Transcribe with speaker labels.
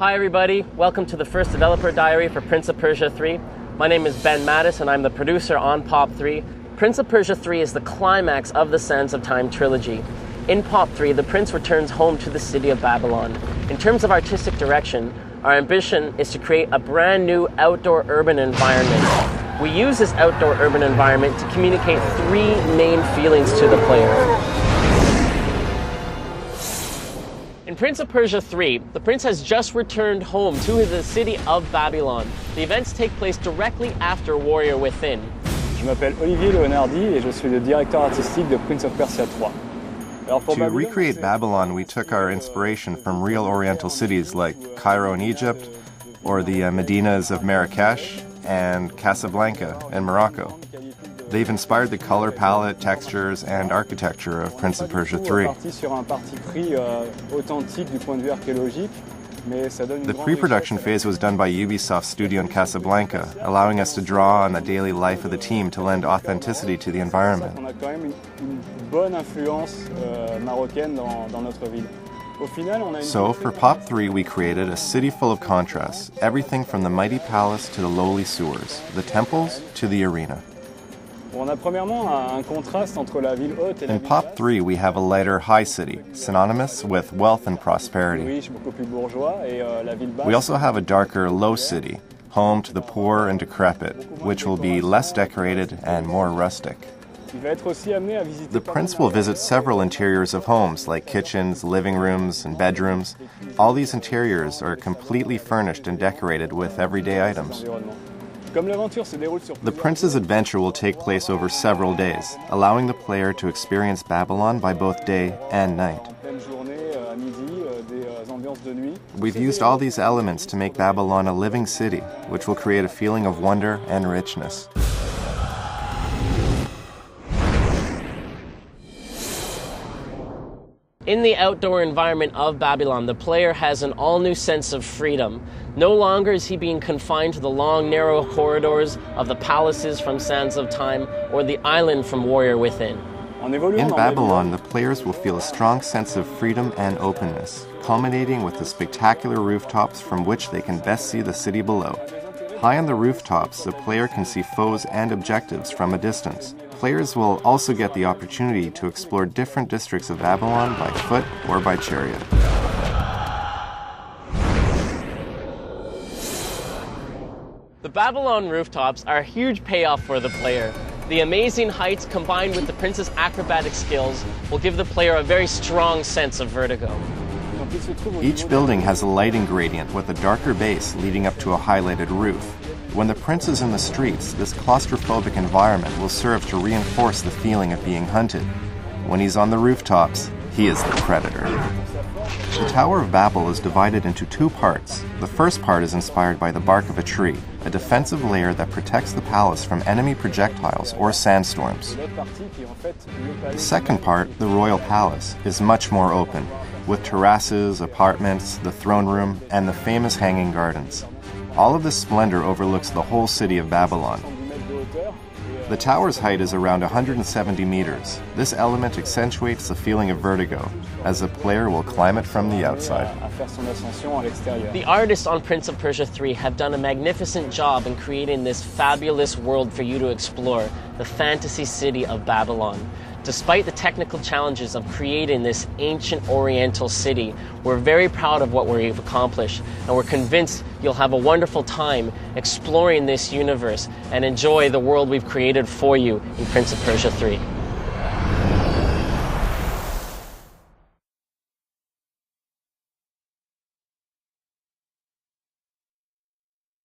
Speaker 1: Hi everybody, welcome to the first developer diary for Prince of Persia 3. My name is Ben Mattis and I'm the producer on Pop 3. Prince of Persia 3 is the climax of the Sands of Time trilogy. In Pop 3, the prince returns home to the city of Babylon. In terms of artistic direction, our ambition is to create a brand new outdoor urban environment. We use this outdoor urban environment to communicate three main feelings to the player. In Prince of Persia 3, the prince has just returned home to the city of Babylon. The events take place directly after Warrior Within.
Speaker 2: Je m'appelle Olivier Leonardi et je suis le directeur artistique de Prince of Persia 3.
Speaker 3: To recreate Babylon, we took our inspiration from real Oriental cities like Cairo in Egypt, or the Medinas of Marrakesh and Casablanca in Morocco. They've inspired the color palette, textures, and architecture of Prince of Persia 3. The pre-production phase was done by Ubisoft's studio in Casablanca, allowing us to draw on the daily life of the team to lend authenticity to the environment. So, for Pop 3, we created a city full of contrasts, everything from the mighty palace to the lowly sewers, the temples to the arena. In Pop 3, we have a lighter high city, synonymous with wealth and prosperity. We also have a darker low city, home to the poor and decrepit, which will be less decorated and more rustic. The prince will visit several interiors of homes, like kitchens, living rooms, and bedrooms. All these interiors are completely furnished and decorated with everyday items. The prince's adventure will take place over several days, allowing the player to experience Babylon by both day and night. We've used all these elements to make Babylon a living city, which will create a feeling of wonder and richness.
Speaker 1: In the outdoor environment of Babylon, the player has an all-new sense of freedom. No longer is he being confined to the long, narrow corridors of the palaces from Sands of Time or the island from Warrior Within.
Speaker 3: In Babylon, the players will feel a strong sense of freedom and openness, culminating with the spectacular rooftops from which they can best see the city below. High on the rooftops, the player can see foes and objectives from a distance. Players will also get the opportunity to explore different districts of Babylon by foot or by chariot.
Speaker 1: The Babylon rooftops are a huge payoff for the player. The amazing heights combined with the prince's acrobatic skills will give the player a very strong sense of vertigo.
Speaker 3: Each building has a lighting gradient with a darker base leading up to a highlighted roof. When the prince is in the streets, this claustrophobic environment will serve to reinforce the feeling of being hunted. When he's on the rooftops, he is the predator. The Tower of Babel is divided into two parts. The first part is inspired by the bark of a tree, a defensive layer that protects the palace from enemy projectiles or sandstorms. The second part, the Royal Palace, is much more open, with terraces, apartments, the throne room, and the famous hanging gardens. All of this splendor overlooks the whole city of Babylon. The tower's height is around 170 meters. This element accentuates the feeling of vertigo, as the player will climb it from the outside.
Speaker 1: The artists on Prince of Persia 3 have done a magnificent job in creating this fabulous world for you to explore, the fantasy city of Babylon. Despite the technical challenges of creating this ancient Oriental city, we're very proud of what we've accomplished, and we're convinced you'll have a wonderful time exploring this universe and enjoy the world we've created for you in Prince of Persia 3.